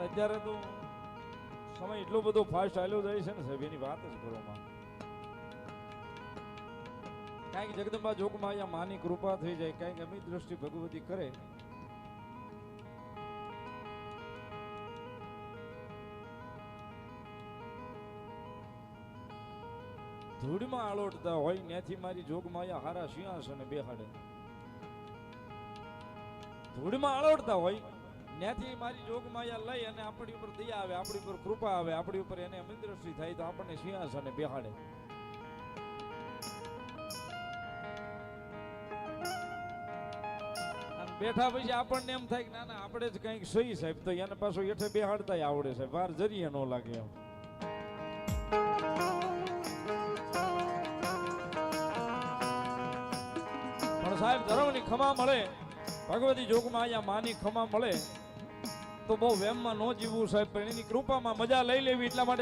અત્યારે તો સમય એટલો બધો ફાસ્ટ ચાલ્યો જાય છે ને સાહેબ, એની વાત જ કરો માં. કાંઈક જગદંબા જોગમાં અહીંયા માની કૃપા થઈ જાય, કાંઈક અમી દ્રષ્ટિ ભગવતી કરે, ધૂળમાં આળોટતા હોય ત્યાંથી મારી જોગમાયા હારા સિંહાસને બેહાડે. ધૂળમાં આળોટતા હોય ત્યાંથી મારી જોગમાયા લઈ અને આપણી ઉપર દયા આવે, આપણી ઉપર કૃપા આવે, આપણી ઉપર એને અમી દ્રષ્ટિ થાય તો આપણને સિંહાસને બેહાડે. બેઠા પછી આપણને એમ થાય કે ના ના આપણે જ કંઈક સહી સાહેબ, તો એને પાછો હેઠે બેહાડતા આવડે સાહેબ, વાર જરીએ ન લાગે એમ. પણ સાહેબ ધર્મની ખમા મળે, ભગવતી જોગમાં અહીંયા માની ખમા મળે તો બહુ વેમમાં ન જીવવું સાહેબ, પણ એની કૃપામાં મજા લઈ લેવી. એટલા માટે